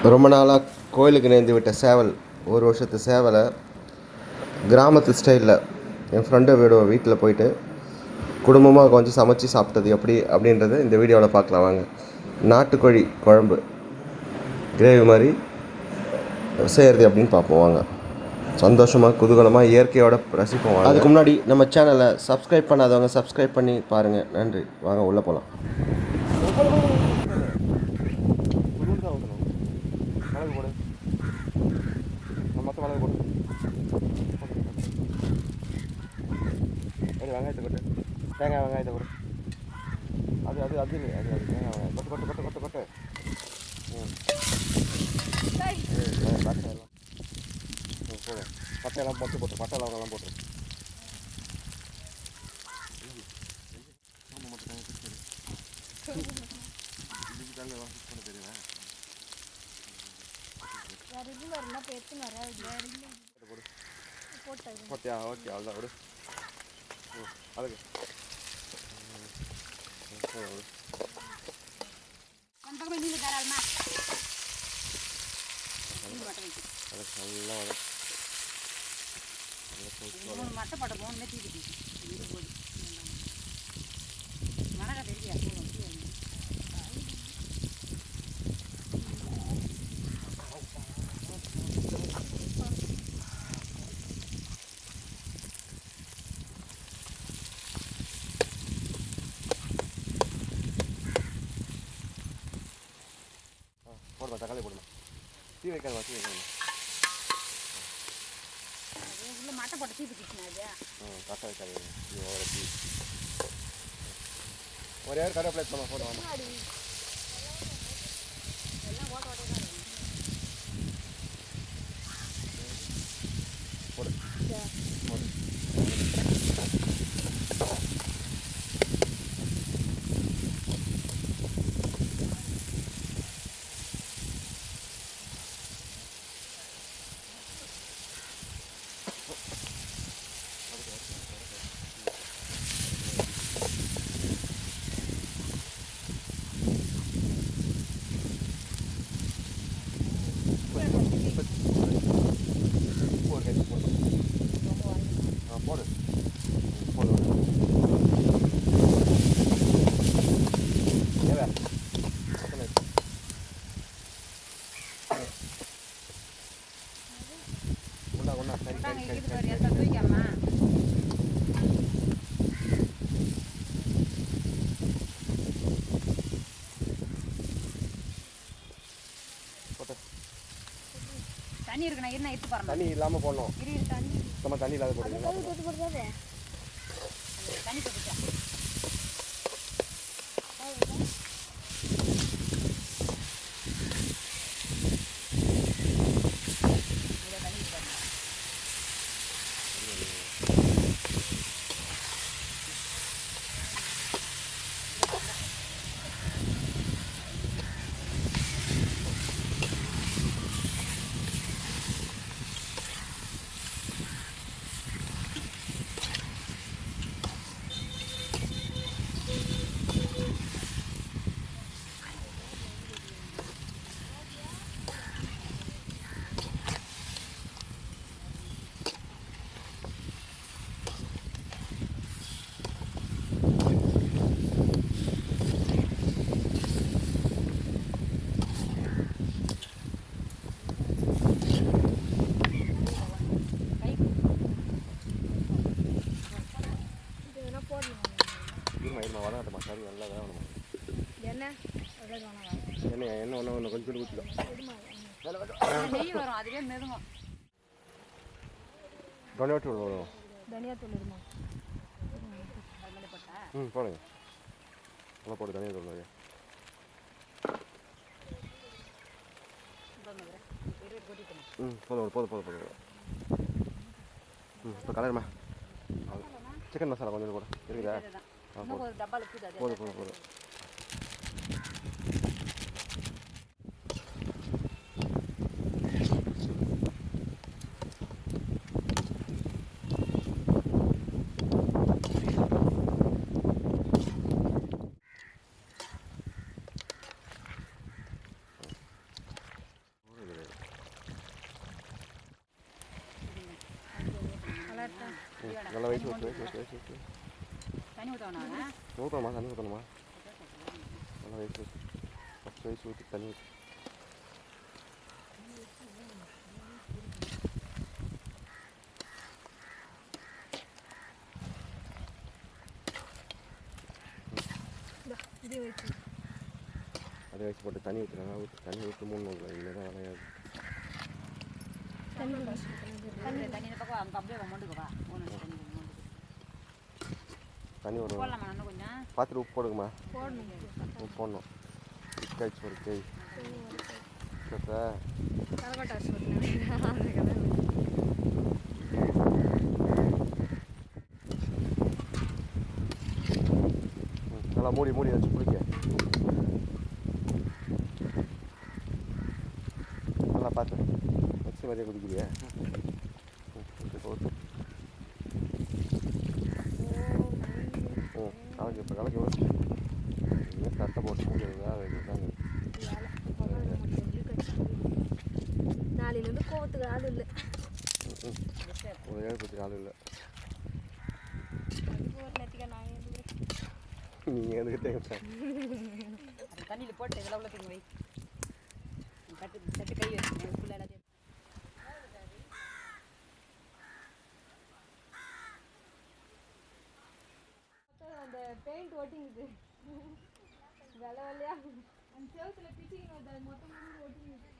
ரொம்ப நாளாக கோயிலுக்கு நேர்ந்து விட்ட சேவல், ஒரு வருஷத்து சேவலை கிராமத்து ஸ்டைலில் என் ஃப்ரெண்டு வீட்டில் போயிட்டு குடும்பமாக கொஞ்சம் சமைச்சு சாப்பிட்டது எப்படி அப்படின்றத இந்த வீடியோவில் பார்க்கலாம் வாங்க. நாட்டுக்கோழி குழம்பு கிரேவி மாதிரி செய்கிறது அப்படின்னு பார்ப்போம் வாங்க. சந்தோஷமாக குதூகலமாக இயற்கையோட ரசிப்போம் வாங்க. அதுக்கு முன்னாடி நம்ம சேனலை சப்ஸ்கிரைப் பண்ணாதவங்க சப்ஸ்கிரைப் பண்ணி பாருங்கள். நன்றி. வாங்க உள்ளே போகலாம். வெங்காயத்தை கொட்டு, தேங்காய் வெங்காயத்தை கொடு. அது அது அது இல்லை, அது அது தேங்காய் வெங்காயம் கொட்டு கொட்டு கொட்டு கொட்டு கொட்டு. போதும். பட்டையெல்லாம் போட்டு போட்டு பட்டை லவங்கெல்லாம் போட்டு போட்டியா? ஓகே, அவ்வளோதான் விடு. அதுக்கு போடுமா, தக்காளி போடுமா. தீ வைக்காதுமா, தீ வைக்காதுமா. மட்டை போட்டு தீ பிடிச்சினா கட்டை வைக்காது. தீ ஒரே ஒரு கடை பிளேட் பண்ண போடுவாங்க. போடு போடு. தண்ணி இருக்கு, நான் என்ன எடுத்து பாருங்க. தண்ணி இல்லாமல் போடணும். தண்ணி சும்மா தண்ணி இல்லாத போடுங்க. தண்ணி போட்டுச்சா? வதங்கட்டமா, சரி, நல்லா வேகணுமா. எண்ணெய் ஒன்று கொஞ்சம் ஊற்றிடும். அதுவே மெதுவும் தனியாத்தூள் வரும். போடுங்க, நல்லா போடு. தனியாத்தூள் நிறைய போதும் போதும் போதும் போதும். இப்போ கலருமா. சிக்கன் மசாலா கொஞ்சம் போடு. இருக்குதா? போதும் போதும் போதும். நல்லா வயசு வச்சு தண்ணி ஊற்றவனா ஊற்றணுமா தண்ணி ஊற்றணுமா நல்லா வயசு வச்சு 10 வயசு ஊற்றி தண்ணி ஊற்றி அதை வச்சு போட்டு தண்ணி ஊற்றுறாங்க தண்ணி ஊற்றி 3 நாள் இல்லை தான் விளையாது தண்ணி இந்த பக்கம் அங்கே அப்படியே மொண்டுக்கு வா ஒன்று தண்ணி தண்ணி ஒரு போடலாமா இன்னும் கொஞ்சம் பார்த்துட்டு உப்பு போடுங்கம்மா உப்பு போடணும் சிக்காய்ச்சி ஒரு கை சட்டா நல்லா மூடி வச்சு குளிக்க நல்லா பார்த்து வச்சு மாதிரியே குடிக்கலையா கலக்கி இப்போ கலக்கி விட இன்னும் தட்டை போட்டு முடியாதுதா வைக்கிறாங்க நாளையிலேருந்து கோவத்துக்கு ஆள் இல்லை ஒரு ஏழுபத்துக்கு ஆள் இல்லை நீங்கள் எதுக்கிட்டே அது தண்ணியில் போட்டு இதெல்லாம் உள்ள தூங்க வை தட்டு கை வச்சு ஃபுல்லாக எல்லாத்தையும் அந்த பெயிண்ட் ஒட்டிங்குது வெள்ளை வெள்ளையா அந்த செவத்துல பிச்சிங்க மொத்தமாக ஒட்டிங்குது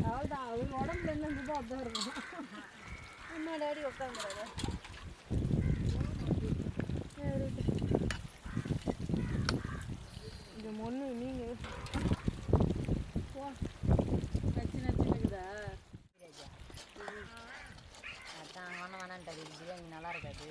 அவ்வளோதான் அவங்க உடம்புல என்ன இருந்ததோ அப்படிதான் இருக்கும் முன்னாடி அடி உட்காந்துறாரு இந்த மொன்று நீங்கள் நச்சுக்குதா அதான் வேணான்ட்டாரு பிரியாணி நல்லா இருக்காது